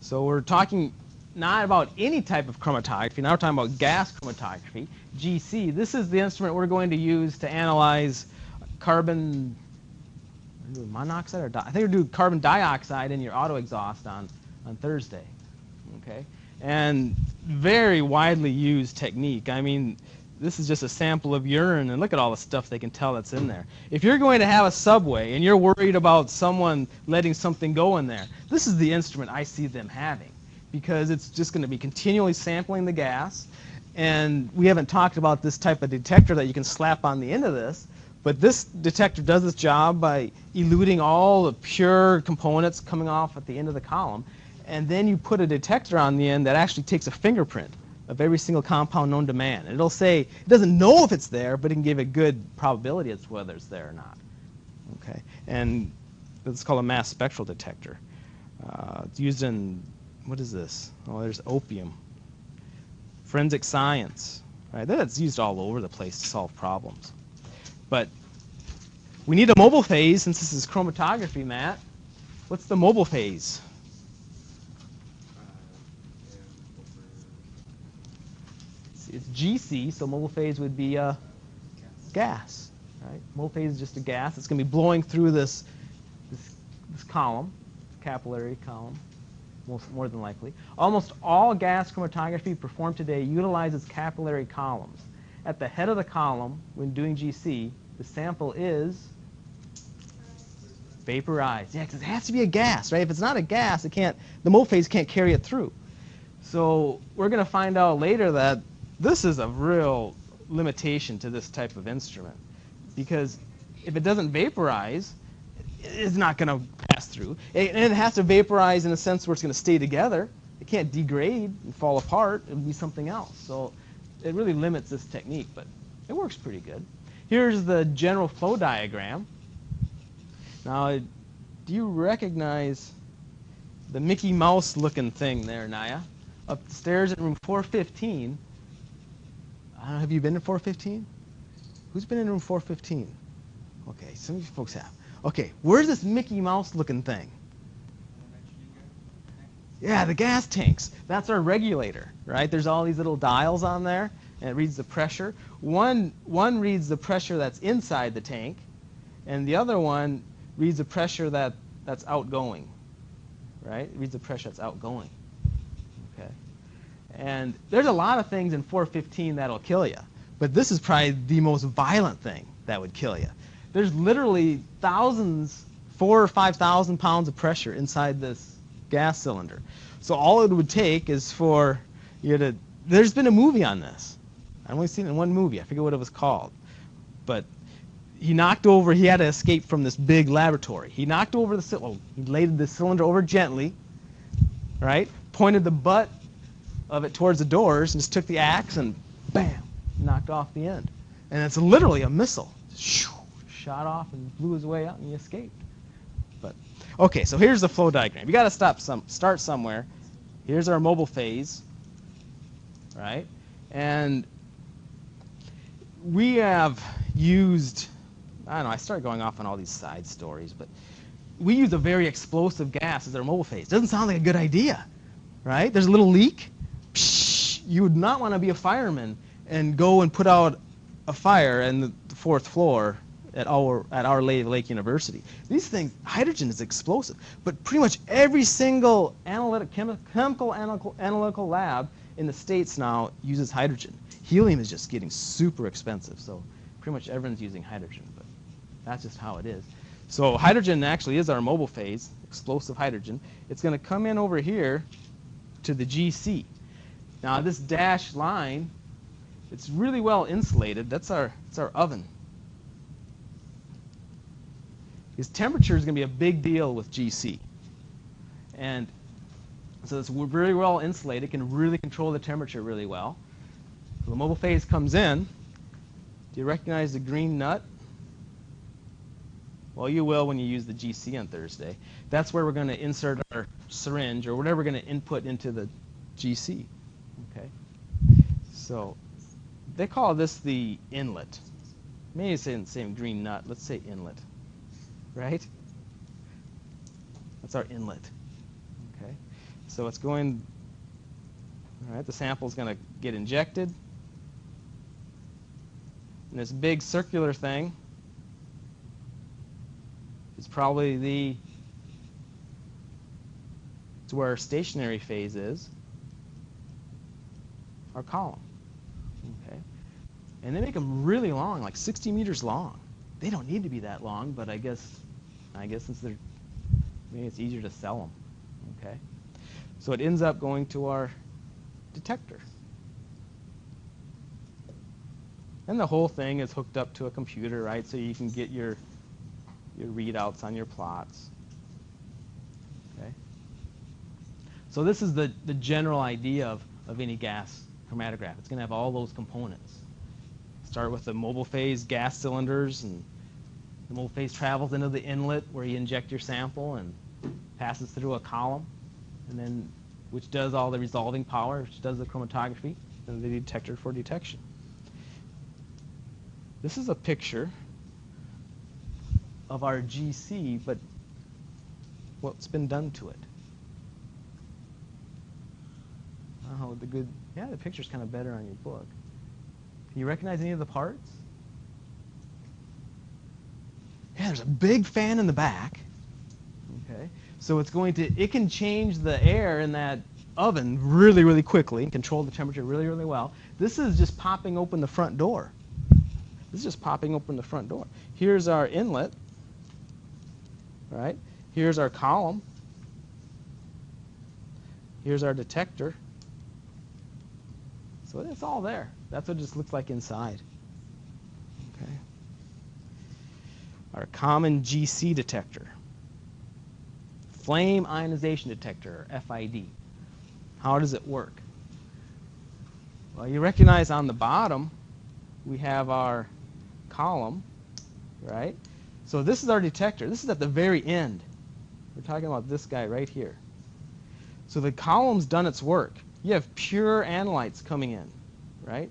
So we're talking not about any type of chromatography. Now we're talking about gas chromatography, GC. This is the instrument we're going to use to analyze carbon monoxide, or I think we're doing carbon dioxide in your auto exhaust on Thursday. Okay, and very widely used technique. I mean, this is just a sample of urine, and look at all the stuff they can tell that's in there. If you're going to have a subway and you're worried about someone letting something go in there, this is the instrument I see them having, because it's just going to be continually sampling the gas. And we haven't talked about this type of detector that you can slap on the end of this, but this detector does its job by eluting all the pure components coming off at the end of the column. And then you put a detector on the end that actually takes a fingerprint of every single compound known to man. And it'll say, it doesn't know if it's there, but it can give a good probability as to whether it's there or not. Okay, and it's called a mass spectral detector. It's used in, what is this? Oh, there's opium. Forensic science. Right? That's used all over the place to solve problems. But we need a mobile phase, since this is chromatography, Matt. What's the mobile phase? It's GC, so mobile phase would be gas. Right? Mobile phase is just a gas. It's going to be blowing through this column, capillary column, more than likely. Almost all gas chromatography performed today utilizes capillary columns. At the head of the column, when doing GC, the sample is vaporized. Yeah, because it has to be a gas, right? If it's not a gas, it can't. The mobile phase can't carry it through. So we're going to find out later that this is a real limitation to this type of instrument, because if it doesn't vaporize, it's not going to pass through. And it has to vaporize in a sense where it's going to stay together. It can't degrade and fall apart. It would be something else. So it really limits this technique, but it works pretty good. Here's the general flow diagram. Now, do you recognize the Mickey Mouse looking thing there, Naya? Upstairs in room 415. Have you been in 415? Who's been in room 415? Okay, some of you folks have. Okay, where's this Mickey Mouse looking thing? Yeah, the gas tanks. That's our regulator, right? There's all these little dials on there, and it reads the pressure. One reads the pressure that's inside the tank, and the other one reads the pressure that's outgoing, right? It reads the pressure that's outgoing. Okay. And there's a lot of things in 415 that'll kill you, but this is probably the most violent thing that would kill you. There's literally thousands, 4,000 or 5,000 pounds of pressure inside this gas cylinder. So all it would take is for you to, there's been a movie on this. I've only seen it in one movie. I forget what it was called. But he had to escape from this big laboratory. He knocked over the cylinder, he laid the cylinder over gently, right? Pointed the butt of it towards the doors and just took the axe and bam, knocked off the end. And it's literally a missile. Shot off and blew his way out and he escaped. But okay, so here's the flow diagram. You got to start somewhere. Here's our mobile phase, right? And we have used, I don't know, I started going off on all these side stories, but we use a very explosive gas as our mobile phase. Doesn't sound like a good idea, right? There's a little leak. Psh, you would not want to be a fireman and go and put out a fire in the 4th floor at Our Lady of Lake University. These things, hydrogen is explosive, but pretty much every single chemical analytical lab in the States now uses hydrogen. Helium is just getting super expensive, so pretty much everyone's using hydrogen, but that's just how it is. So hydrogen actually is our mobile phase, explosive hydrogen. It's going to come in over here to the GC. Now this dashed line, it's really well insulated. It's our oven. Because temperature is going to be a big deal with GC. And so it's very well insulated. It can really control the temperature really well. So the mobile phase comes in. Do you recognize the green nut? Well, you will when you use the GC on Thursday. That's where we're going to insert our syringe or whatever we're going to input into the GC. Okay. So they call this the inlet. Maybe it's the same green nut. Let's say inlet. Right? That's our inlet. Okay. So it's going, all right, the sample is going to get injected. And this big circular thing is probably it's where our stationary phase is, our column. Okay. And they make them really long, like 60 meters long. They don't need to be that long, but I guess since they're, maybe it's easier to sell them. Okay. So it ends up going to our detector. And the whole thing is hooked up to a computer, right? So you can get your readouts on your plots. Okay. So this is the general idea of any gas chromatograph. It's going to have all those components. Start with the mobile phase gas cylinders, and the mobile phase travels into the inlet where you inject your sample and passes through a column, and then which does all the resolving power, which does the chromatography, and the detector for detection. This is a picture of our GC, but what's been done to it. Oh, the picture's kind of better on your book. Can you recognize any of the parts? Yeah, there's a big fan in the back. Okay, so it can change the air in that oven really, really quickly and control the temperature really, really well. This is just popping open the front door. This is just popping open the front door. Here's our inlet, right? Here's our column. Here's our detector. So it's all there. That's what it just looks like inside. Okay. Our common GC detector. Flame ionization detector, or FID. How does it work? Well, you recognize on the bottom we have our column, right? So this is our detector. This is at the very end. We're talking about this guy right here. So the column's done its work. You have pure analytes coming in, right?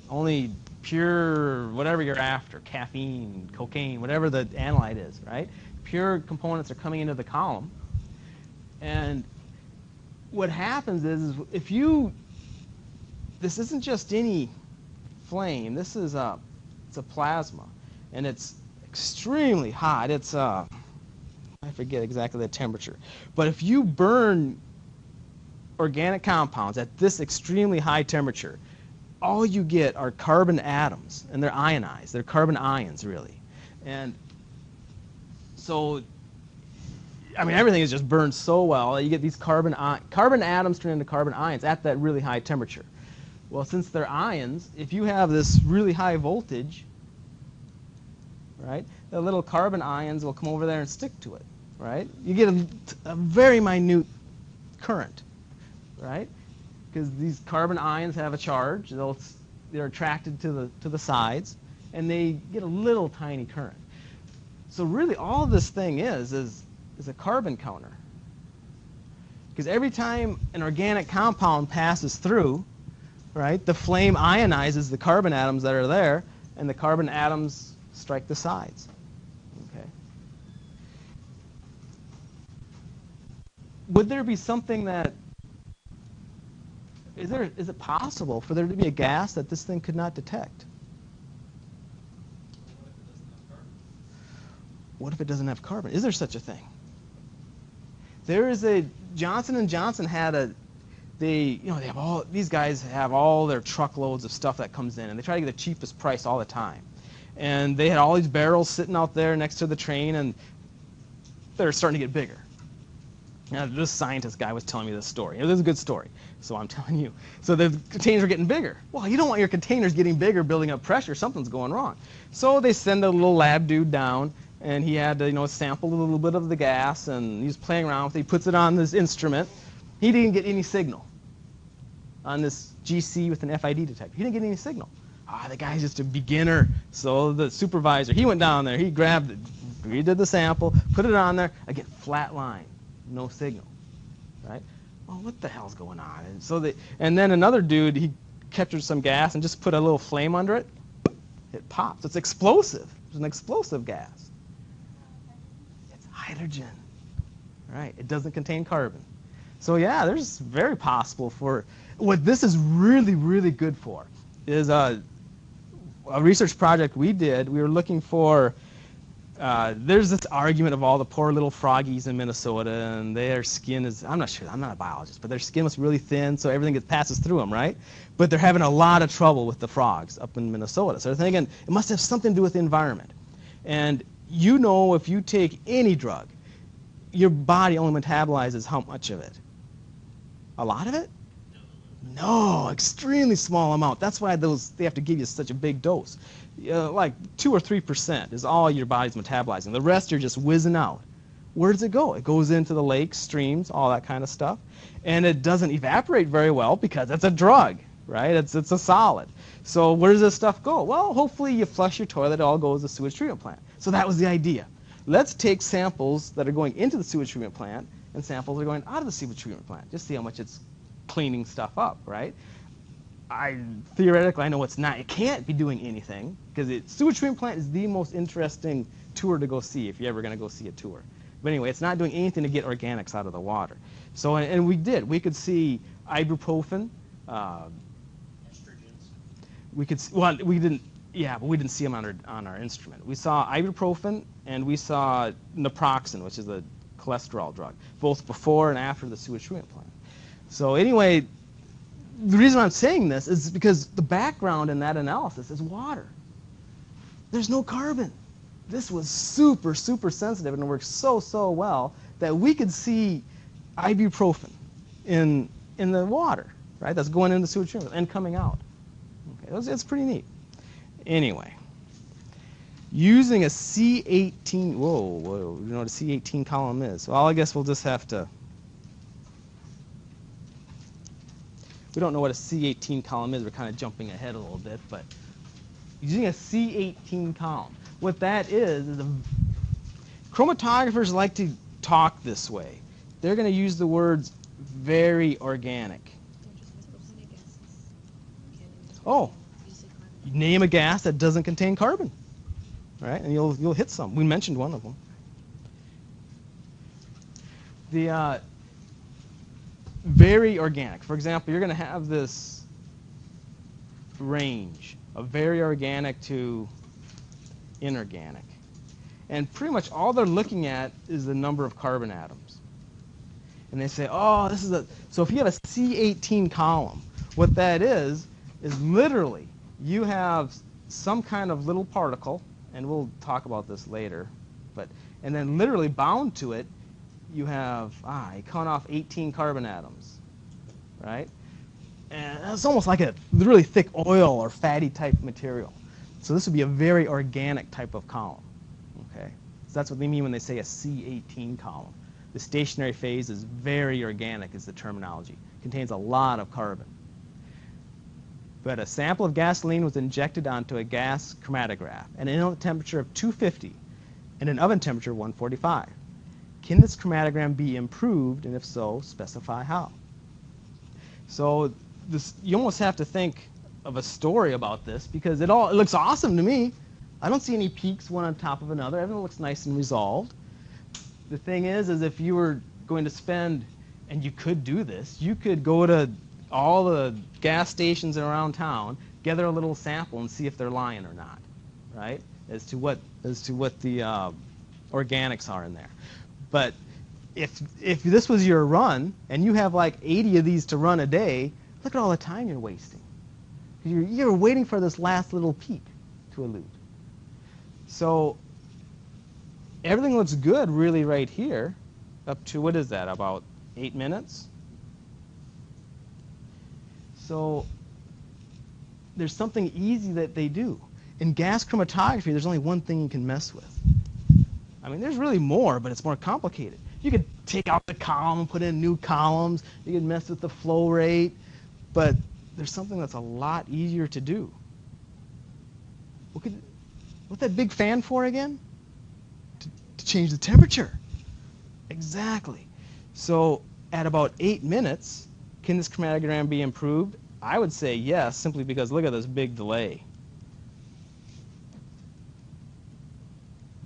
Only pure whatever you're after, caffeine, cocaine, whatever the analyte is, right? Pure components are coming into the column. And what happens is this isn't just any flame. This is it's a plasma, and it's extremely hot. It's I forget exactly the temperature, but if you burn organic compounds at this extremely high temperature, all you get are carbon atoms, and they're ionized. They're carbon ions, really. And so, I mean, everything is just burned so well that you get these carbon atoms turned into carbon ions at that really high temperature. Well, since they're ions, if you have this really high voltage, right, the little carbon ions will come over there and stick to it, right? You get a very minute current, right? Because these carbon ions have a charge. They're attracted to the sides, and they get a little tiny current. So really, all this thing is a carbon counter. Because every time an organic compound passes through, right, the flame ionizes the carbon atoms that are there, and the carbon atoms strike the sides. Okay. Would there be something that is it possible for there to be a gas that this thing could not detect? What if it doesn't have carbon? Is there such a thing? There is a Johnson & Johnson had these guys have all their truckloads of stuff that comes in, and they try to get the cheapest price all the time. And they had all these barrels sitting out there next to the train, and they're starting to get bigger. Now, this scientist guy was telling me this story. This is a good story, so I'm telling you. So the containers are getting bigger. Well, you don't want your containers getting bigger, building up pressure. Something's going wrong. So they send a little lab dude down, and he had to, sample a little bit of the gas, and he was playing around with it. He puts it on this instrument. He didn't get any signal on this GC with an FID detector. He didn't get any signal. The guy's just a beginner. So the supervisor, he went down there. He grabbed it, redid the sample, put it on there. Again, flat line, no signal, right? Well, what the hell's going on? And then another dude, he captured some gas and just put a little flame under it. It pops. It's explosive. It's an explosive gas. It's hydrogen, right? It doesn't contain carbon. So yeah, there's very possible for, what this is really, really good for is a research project we did. We were looking for, there's this argument of all the poor little froggies in Minnesota, and their skin is, I'm not sure, I'm not a biologist, but their skin was really thin, so everything passes through them, right? But they're having a lot of trouble with the frogs up in Minnesota. So they're thinking it must have something to do with the environment. And you know, if you take any drug, your body only metabolizes how much of it? A lot of it? No, extremely small amount. That's why they have to give you such a big dose. Like 2 or 3% is all your body's metabolizing. The rest are just whizzing out. Where does it go? It goes into the lakes, streams, all that kind of stuff. And it doesn't evaporate very well because it's a drug, right? It's a solid. So where does this stuff go? Well, hopefully you flush your toilet, it all goes to the sewage treatment plant. So that was the idea. Let's take samples that are going into the sewage treatment plant and samples that are going out of the sewage treatment plant. Just see how much it's cleaning stuff up, right? Theoretically, I know it's not. It can't be doing anything because sewage treatment plant is the most interesting tour to go see if you're ever going to go see a tour. But anyway, it's not doing anything to get organics out of the water. So, and we did. We could see ibuprofen. Estrogens. We could. Well, we didn't. Yeah, but we didn't see them on our instrument. We saw ibuprofen and we saw naproxen, which is a cholesterol drug, both before and after the sewage treatment plant. So anyway, the reason I'm saying this is because the background in that analysis is water. There's no carbon. This was super, super sensitive and it works so, so well that we could see ibuprofen in the water, right? That's going into the sewage treatment and coming out. Okay, it's pretty neat. Anyway, using a C18, whoa, you know what a C18 column is? Well, I guess we'll just have to, we don't know what a C18 column is. We're kind of jumping ahead a little bit, but using a C18 column, what that is chromatographers like to talk this way. They're going to use the words very organic. Oh, name a gas that doesn't contain carbon, right? And you'll hit some. We mentioned one of them. The very organic. For example, you're going to have this range of very organic to inorganic. And pretty much all they're looking at is the number of carbon atoms. And they say, oh, this is a... So if you have a C18 column, what that is literally you have some kind of little particle, and we'll talk about this later, and then literally bound to it, you have, you count off 18 carbon atoms, right? And it's almost like a really thick oil or fatty type material. So this would be a very organic type of column, okay? So that's what they mean when they say a C18 column. The stationary phase is very organic is the terminology. Contains a lot of carbon. But a sample of gasoline was injected onto a gas chromatograph at an inlet temperature of 250 and an oven temperature of 145. Can this chromatogram be improved, and if so, specify how? So you almost have to think of a story about this because it looks awesome to me. I don't see any peaks one on top of another. Everything looks nice and resolved. The thing is if you were going to spend, and you could do this, you could go to all the gas stations around town, gather a little sample and see if they're lying or not, right? As to what the organics are in there. But if this was your run and you have like 80 of these to run a day, look at all the time you're wasting. You're waiting for this last little peak to elute. So everything looks good really right here up to, what is that, about 8 minutes? So there's something easy that they do. In gas chromatography, there's only one thing you can mess with. I mean, there's really more, but it's more complicated. You could take out the column and put in new columns. You could mess with the flow rate. But there's something that's a lot easier to do. What's that big fan for again? To change the temperature. Exactly. So at about 8 minutes, can this chromatogram be improved? I would say yes, simply because look at this big delay.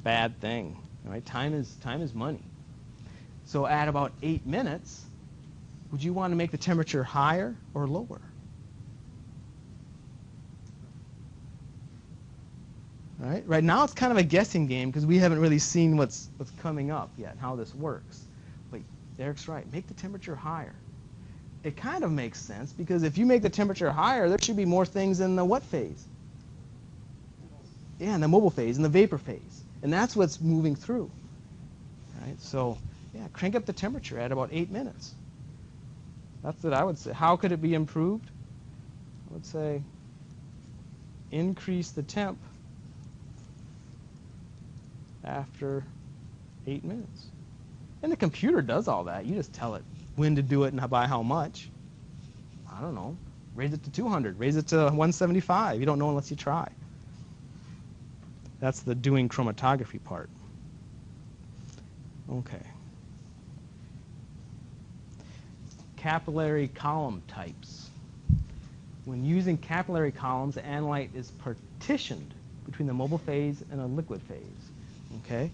Bad thing, right? Time is money. So at about 8 minutes, Would you want to make the temperature higher or lower? Right now it's kind of a guessing game because we haven't really seen what's coming up yet, how this works. But Eric's right, make the temperature higher. It kind of makes sense because if you make the temperature higher, there should be more things in the what phase? Yeah, in the mobile phase, in the vapor phase. And that's what's moving through. Right? So, yeah, crank up the temperature at about 8 minutes. That's what I would say. How could it be improved? I would say increase the temp after 8 minutes. And the computer does all that. You just tell it when to do it and by how much. I don't know. Raise it to 200. Raise it to 175. You don't know unless you try. That's the doing chromatography part. Okay. Capillary column types. When using capillary columns, the analyte is partitioned between the mobile phase and a liquid phase. Okay.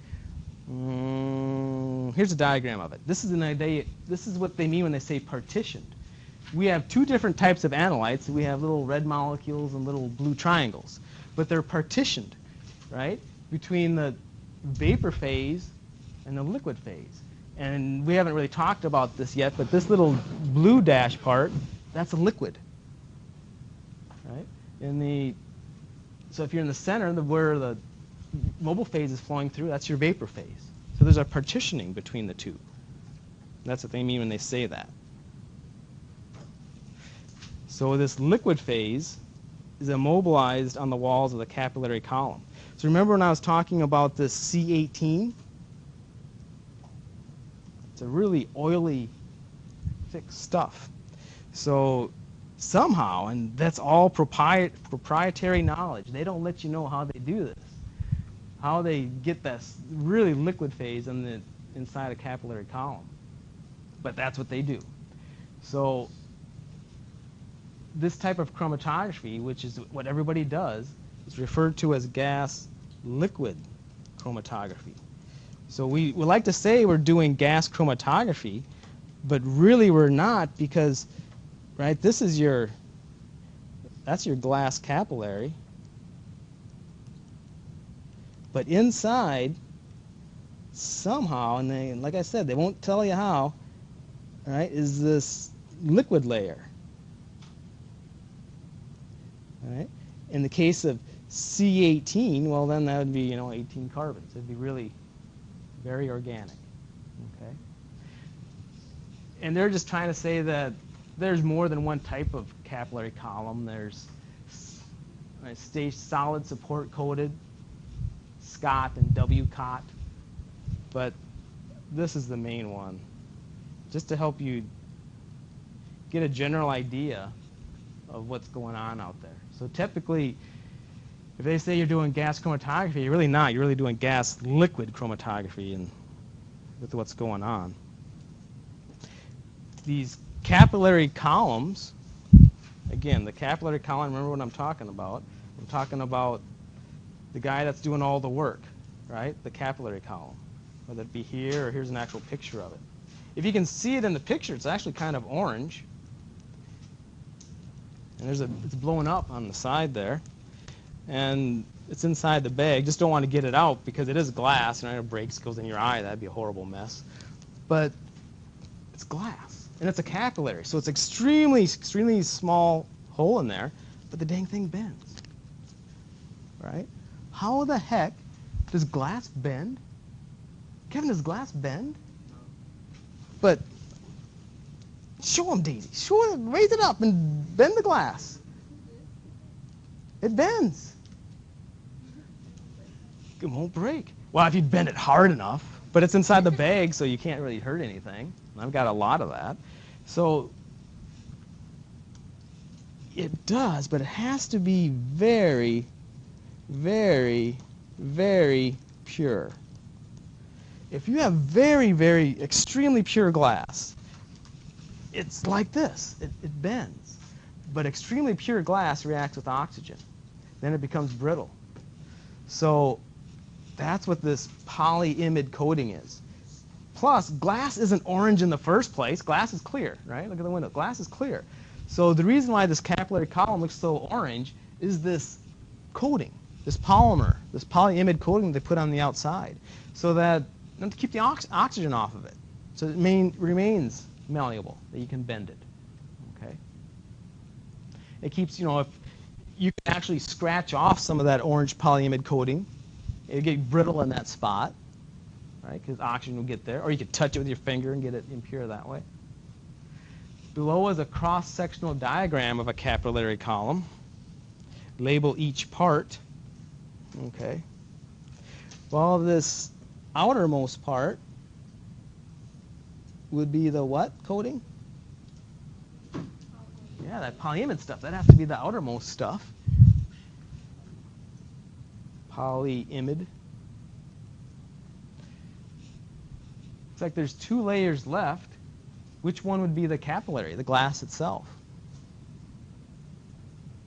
Here's a diagram of it. This is what they mean when they say partitioned. We have two different types of analytes. We have little red molecules and little blue triangles, but they're partitioned, right, between the vapor phase and the liquid phase. And we haven't really talked about this yet, but this little blue dash part, that's a liquid, right? So if you're in the center, where the mobile phase is flowing through, that's your vapor phase. So there's a partitioning between the two. That's what they mean when they say that. So this liquid phase is immobilized on the walls of the capillary column. So remember when I was talking about this C18? It's a really oily, thick stuff. So somehow, and that's all proprietary knowledge, they don't let you know how they do this, how they get this really liquid phase inside a capillary column. But that's what they do. So this type of chromatography, which is what everybody does, is referred to as gas-liquid chromatography. So we like to say we're doing gas chromatography, but really we're not because, right, that's your glass capillary. But inside, somehow, and they, like I said, they won't tell you how, right, is this liquid layer. Right? In the case of C18, well, then that would be, 18 carbons. It'd be really very organic. Okay? And they're just trying to say that there's more than one type of capillary column. There's stage solid support coated, Scott and W-Cot, but this is the main one, just to help you get a general idea of what's going on out there. So typically, if they say you're doing gas chromatography, you're really not. You're really doing gas-liquid chromatography and with what's going on. These capillary columns, again, the capillary column, remember what I'm talking about. I'm talking about the guy that's doing all the work, right? The capillary column, whether it be here or here's an actual picture of it. If you can see it in the picture, it's actually kind of orange. And it's blowing up on the side there. And it's inside the bag. Just don't want to get it out because it is glass, and if it breaks, goes in your eye. That'd be a horrible mess. But it's glass, and it's a capillary. So it's extremely, extremely small hole in there, but the dang thing bends, right? How the heck does glass bend? Kevin, does glass bend? No. But show him, Daisy. Show him, raise it up and bend the glass. It bends. It won't break. Well, if you bend it hard enough, but it's inside the bag, so you can't really hurt anything. I've got a lot of that. So it does, but it has to be very, very, very pure. If you have very, very extremely pure glass, it's like this. It bends. But extremely pure glass reacts with oxygen. Then it becomes brittle. So that's what this polyimide coating is. Plus, glass isn't orange in the first place. Glass is clear, right? Look at the window. Glass is clear. So the reason why this capillary column looks so orange is this coating, this polymer, this polyimide coating they put on the outside, so that to keep the oxygen off of it, so it remains malleable, that you can bend it. Okay. It keeps, if you can actually scratch off some of that orange polyimide coating, it'll get brittle in that spot. Right, because oxygen will get there, or you could touch it with your finger and get it impure that way. Below is a cross-sectional diagram of a capillary column. Label each part. Okay. Well, this outermost part would be the what coating? Yeah, that polyimide stuff. That has to be the outermost stuff. Polyimide. It's like there's 2 layers left. Which one would be the capillary, the glass itself?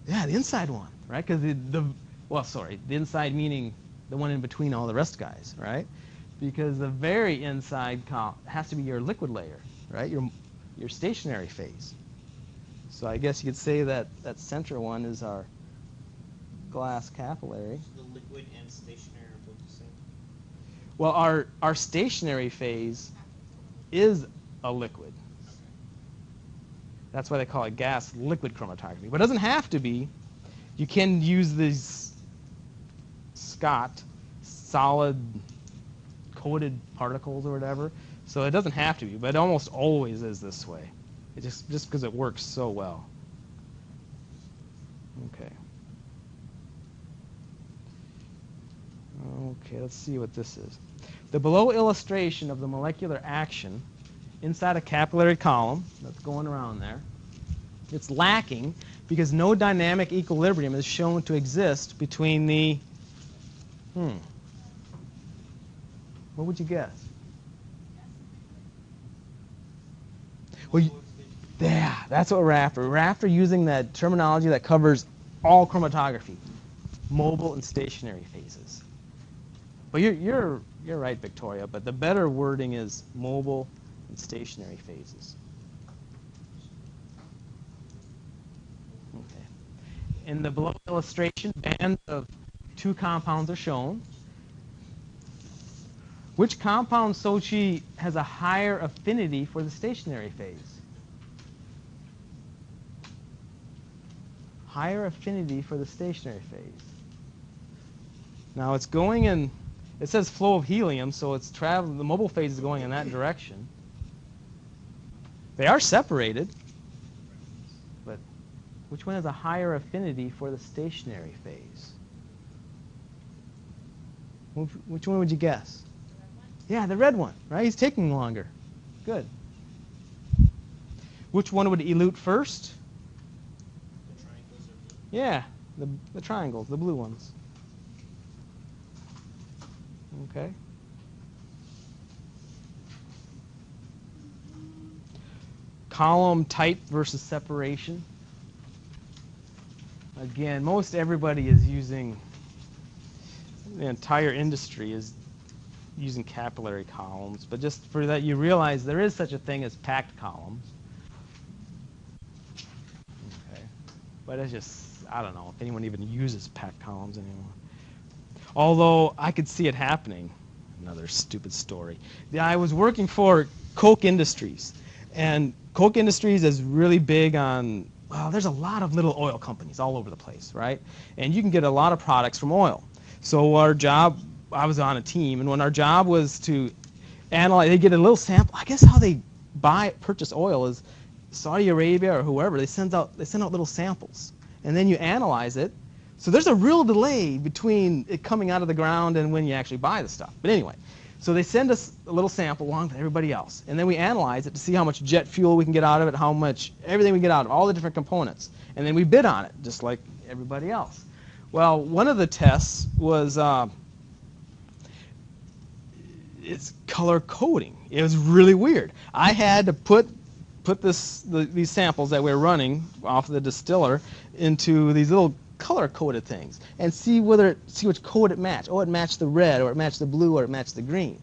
Yeah, the inside one, right? Because the inside meaning the one in between all the rest guys, right? Because the very inside has to be your liquid layer, right? Your stationary phase. So I guess you could say that that center one is our glass capillary. So the liquid and stationary are both the same? Well, our stationary phase is a liquid. Okay. That's why they call it gas-liquid chromatography. But it doesn't have to be. You can use these solid coated particles or whatever. So it doesn't have to be, but it almost always is this way. It just because it works so well. Okay. Okay, let's see what this is. The below illustration of the molecular action inside a capillary column that's going around there, it's lacking because no dynamic equilibrium is shown to exist between the, what would you guess? Well, yeah, that's what we're after. We're after using that terminology that covers all chromatography, mobile and stationary phases. But you're right, Victoria, but the better wording is mobile and stationary phases. Okay. In the below illustration, bands of 2 compounds are shown. Which compound, Sochi, has a higher affinity for the stationary phase? Higher affinity for the stationary phase. Now it's going in, it says flow of helium, so it's traveling, the mobile phase is going in that direction. They are separated, but which one has a higher affinity for the stationary phase? Which one would you guess? Yeah, the red one, right? He's taking longer. Good. Which one would elute first? The triangles are blue? Yeah, the triangles, the blue ones. Okay. Column type versus separation. Again, most everybody is using, the entire industry is using capillary columns, but just for that you realize there is such a thing as packed columns. Okay. But it's just, I don't know if anyone even uses packed columns anymore. Although I could see it happening. Another stupid story. I was working for Koch Industries, and Koch Industries is really big on, well, there's a lot of little oil companies all over the place, right? And you can get a lot of products from oil. So our job, I was on a team, and when our job was to analyze, they get a little sample. I guess how they purchase oil is Saudi Arabia or whoever, they send out little samples, and then you analyze it. So there's a real delay between it coming out of the ground and when you actually buy the stuff. But anyway, so they send us a little sample along with everybody else, and then we analyze it to see how much jet fuel we can get out of it, how much everything we get out of all the different components, and then we bid on it just like everybody else. Well, one of the tests was it's color coding. It was really weird. I had to put these samples that we're running off the distiller into these little color-coded things and see which code it matched. Oh, it matched the red, or it matched the blue, or it matched the green.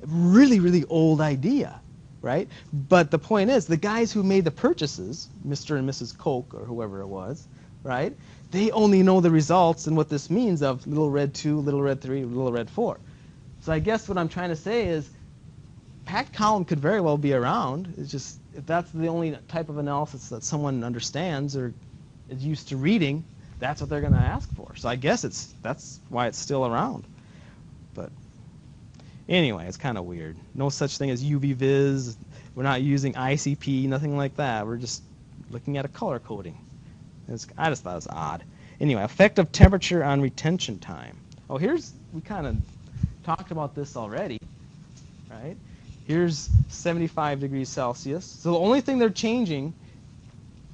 Really, really old idea, right? But the point is, the guys who made the purchases, Mr. and Mrs. Koch or whoever it was, right? They only know the results and what this means of little red 2, little red 3, little red 4. So I guess what I'm trying to say is packed column could very well be around. It's just if that's the only type of analysis that someone understands or is used to reading, that's what they're going to ask for. So I guess that's why it's still around. But anyway, it's kind of weird. No such thing as UV vis. We're not using ICP, nothing like that. We're just looking at a color coding. I just thought it was odd. Anyway, effect of temperature on retention time. Oh, we kind of talked about this already, right? Here's 75 degrees Celsius. So the only thing they're changing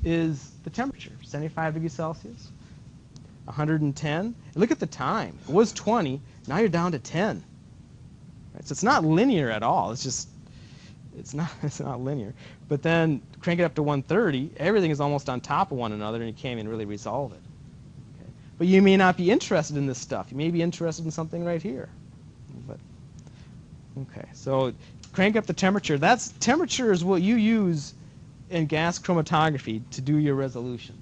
is the temperature, 75 degrees Celsius, 110. And look at the time. It was 20. Now you're down to 10. Right? So it's not linear at all. It's not linear. But then crank it up to 130. Everything is almost on top of one another, and you can't even really resolve it. Okay? But you may not be interested in this stuff. You may be interested in something right here. But okay, so crank up the temperature. Temperature is what you use in gas chromatography to do your resolution.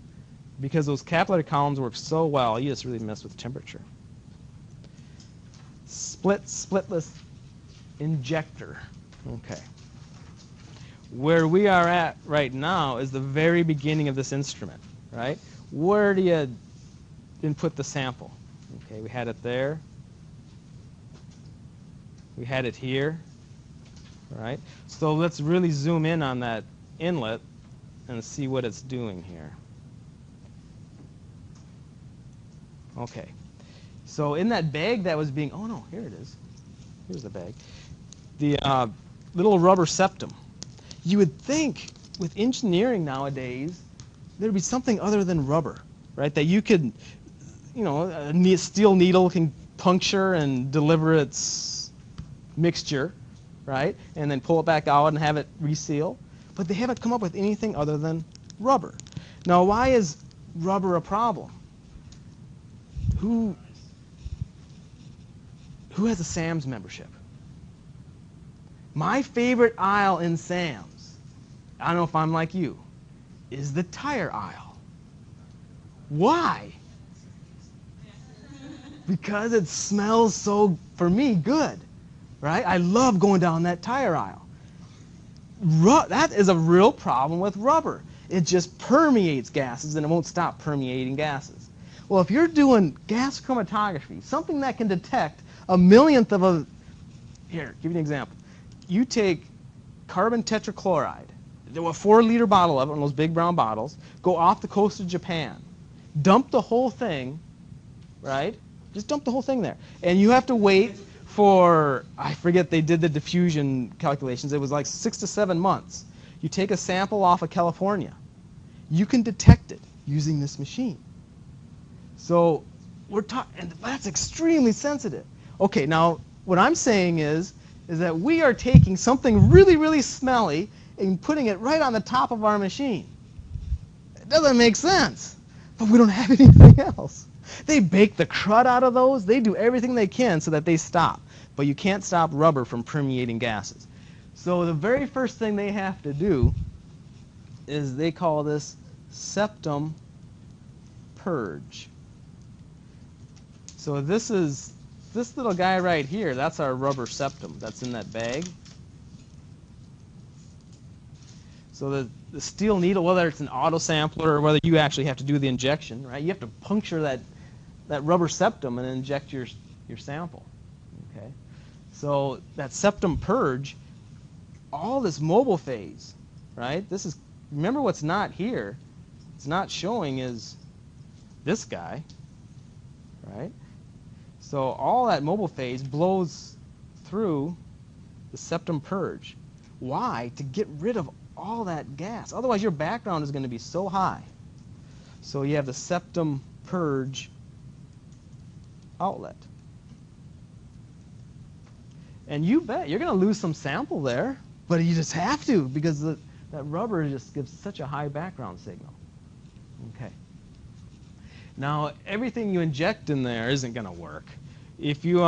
Because those capillary columns work so well, you just really mess with temperature. Splitless injector. Okay. Where we are at right now is the very beginning of this instrument, right? Where do you input the sample? Okay, we had it there. We had it here, right? So let's really zoom in on that inlet and see what it's doing here. Okay, so in that bag that was being, oh no, here it is. Here's the bag. The little rubber septum. You would think with engineering nowadays, there'd be something other than rubber, right? That you could, a steel needle can puncture and deliver its mixture, right? And then pull it back out and have it reseal. But they haven't come up with anything other than rubber. Now, why is rubber a problem? Who has a Sam's membership? My favorite aisle in Sam's, I don't know if I'm like you, is the tire aisle. Why? Because it smells so, for me, good, right? I love going down that tire aisle. That is a real problem with rubber. It just permeates gases and it won't stop permeating gases. Well, if you're doing gas chromatography, something that can detect a millionth of a, here, give you an example. You take carbon tetrachloride, do a 4-liter bottle of it, one of those big brown bottles, go off the coast of Japan, dump the whole thing, right? Just dump the whole thing there. And you have to wait for, I forget, they did the diffusion calculations. It was like 6 to 7 months. You take a sample off of California. You can detect it using this machine. So we're talking, and that's extremely sensitive. Okay, now what I'm saying is that we are taking something really, really smelly and putting it right on the top of our machine. It doesn't make sense, but we don't have anything else. They bake the crud out of those. They do everything they can so that they stop. But you can't stop rubber from permeating gases. So the very first thing they have to do is they call this septum purge. So this is this little guy right here. That's our rubber septum that's in that bag. So the steel needle, whether it's an auto sampler or whether you actually have to do the injection, right? You have to puncture that rubber septum and inject your sample. Okay. So that septum purge, all this mobile phase, right? This is, remember what's not here, it's not showing is this guy, right? So all that mobile phase blows through the septum purge. Why? To get rid of all that gas. Otherwise your background is going to be so high. So you have the septum purge outlet. And you bet you're going to lose some sample there, but you just have to because that rubber just gives such a high background signal. Okay. Now, everything you inject in there isn't going to work. If you,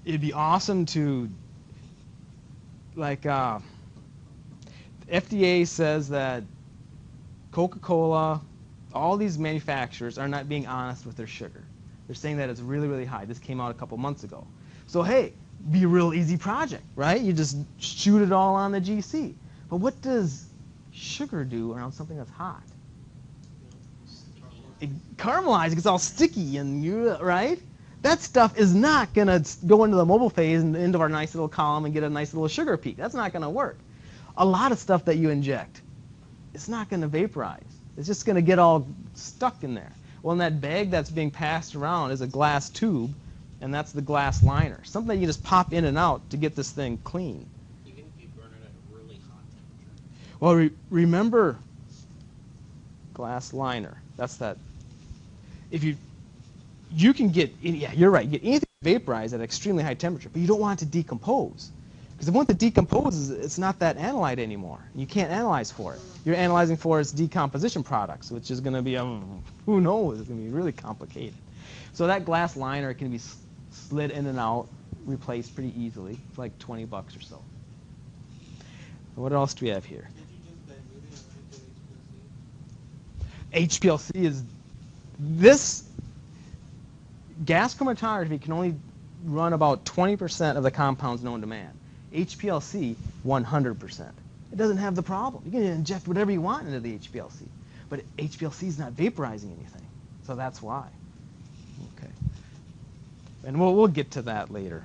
it'd be awesome to like FDA says that Coca-Cola, all these manufacturers are not being honest with their sugar. They're saying that it's really, really high. This came out a couple months ago. So hey, be a real easy project, right? You just shoot it all on the GC. But what does sugar do around something that's hot? It caramelizes, it gets all sticky and right? That stuff is not going to go into the mobile phase and into our nice little column and get a nice little sugar peak. That's not going to work. A lot of stuff that you inject, it's not going to vaporize. It's just going to get all stuck in there. Well, in that bag that's being passed around is a glass tube, and that's the glass liner. Something that you just pop in and out to get this thing clean. Even if you burn it at a really hot temperature. Well, remember glass liner. That's that. If you can get, yeah, you're right, get anything vaporized at an extremely high temperature, but you don't want it to decompose. Because once it decomposes, it's not that analyte anymore. You can't analyze for it. You're analyzing for its decomposition products, which is going to be, who knows, it's going to be really complicated. So that glass liner can be slid in and out, replaced pretty easily. It's like $20 or so. What else do we have here? HPLC is, this gas chromatography can only run about 20% of the compounds known to man. HPLC, 100%. It doesn't have the problem. You can inject whatever you want into the HPLC, but HPLC is not vaporizing anything, so that's why. Okay, and we'll get to that later.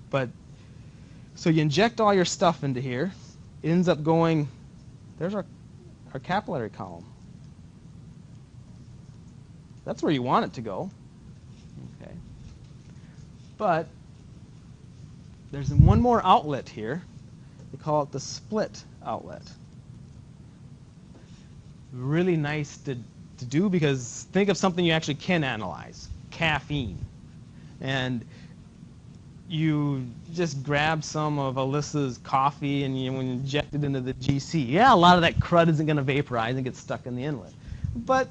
But so you inject all your stuff into here. It ends up going. There's our capillary column. That's where you want it to go. Okay, but there's one more outlet here. We call it the split outlet. Really nice to do because think of something you actually can analyze, caffeine. And you just grab some of Alyssa's coffee and you inject it into the GC. Yeah, a lot of that crud isn't going to vaporize and get stuck in the inlet. But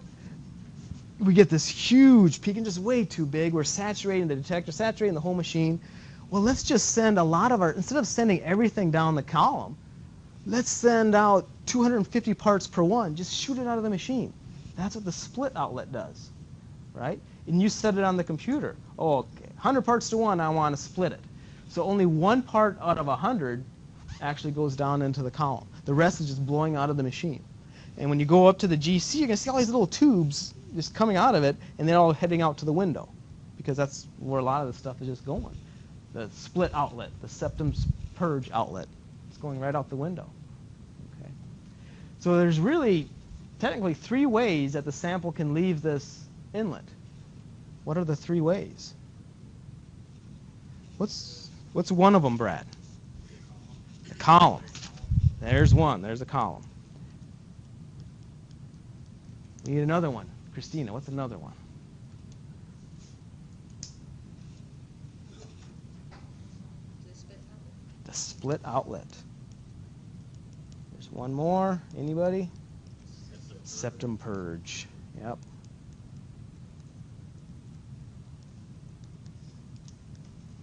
we get this huge peak and just way too big. We're saturating the detector, saturating the whole machine. Well, let's just send a lot of our, instead of sending everything down the column, let's send out 250 parts per one. Just shoot it out of the machine. That's what the split outlet does, right? And you set it on the computer. Oh, okay, 100 parts to one, I want to split it. So only one part out of 100 actually goes down into the column. The rest is just blowing out of the machine. And when you go up to the GC, you're going to see all these little tubes just coming out of it, and they're all heading out to the window, because that's where a lot of the stuff is just going. The split outlet, the septum purged outlet, it's going right out the window. Okay. So there's really, technically, 3 ways that the sample can leave this inlet. What are the 3 ways? What's one of them, Brad? A column. There's one. There's a column. We need another one. Christina, what's another one? The split outlet. There's one more. Anybody? Septum purge. Yep.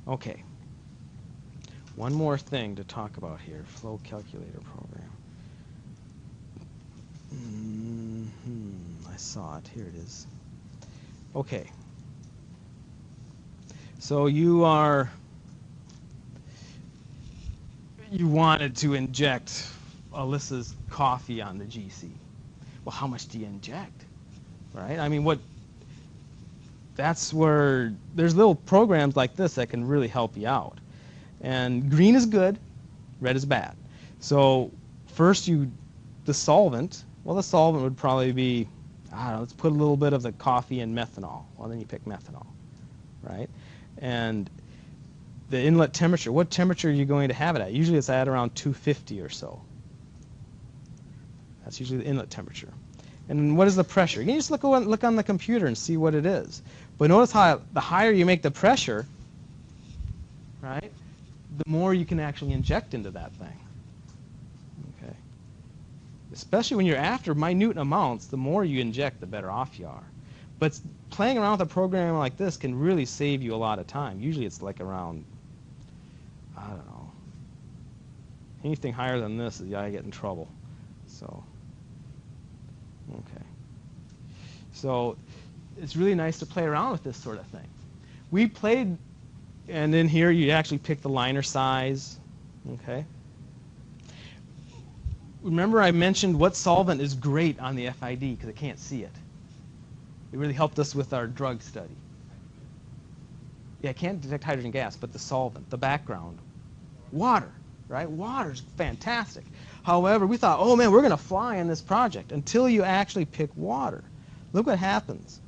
Okay. One more thing to talk about here. Flow calculator program. I saw it. Here it is. Okay. So you wanted to inject Alyssa's coffee on the GC. Well, how much do you inject? Right? I mean, that's where there's little programs like this that can really help you out. And green is good, red is bad. So first the solvent, well, the solvent would probably be, I don't know, let's put a little bit of the coffee in methanol. Well, then you pick methanol, right? And the inlet temperature, what temperature are you going to have it at? Usually it's at around 250 or so. That's usually the inlet temperature. And what is the pressure? You can just look on the computer and see what it is. But notice how the higher you make the pressure, right, the more you can actually inject into that thing. Okay. Especially when you're after minute amounts, the more you inject, the better off you are. But playing around with a program like this can really save you a lot of time. Usually it's like around, I don't know, Anything higher than this, you gotta get in trouble. So, okay. So, it's really nice to play around with this sort of thing. We played, and in here you actually pick the liner size, okay? Remember I mentioned what solvent is great on the FID because it can't see it. It really helped us with our drug study. Yeah, it can't detect hydrogen gas, but the solvent, the background, water, right? Water's fantastic. However, we thought, oh man, we're going to fly in this project until you actually pick water. Look what happens.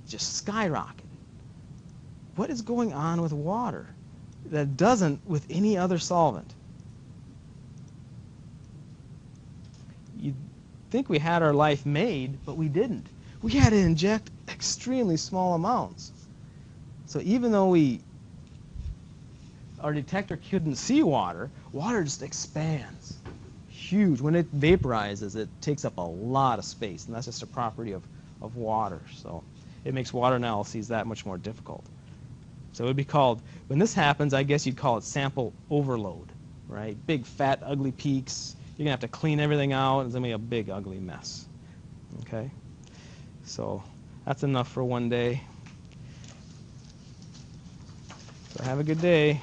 Just skyrocket. What is going on with water that doesn't with any other solvent? You'd think we had our life made, but we didn't. We had to inject extremely small amounts. So even though our detector couldn't see water, water just expands. Huge. When it vaporizes, it takes up a lot of space, and that's just a property of water. So it makes water analyses that much more difficult. So it would be called, when this happens, I guess you'd call it sample overload, right? Big, fat, ugly peaks. You're going to have to clean everything out. It's going to be a big, ugly mess. Okay? So that's enough for one day. So have a good day.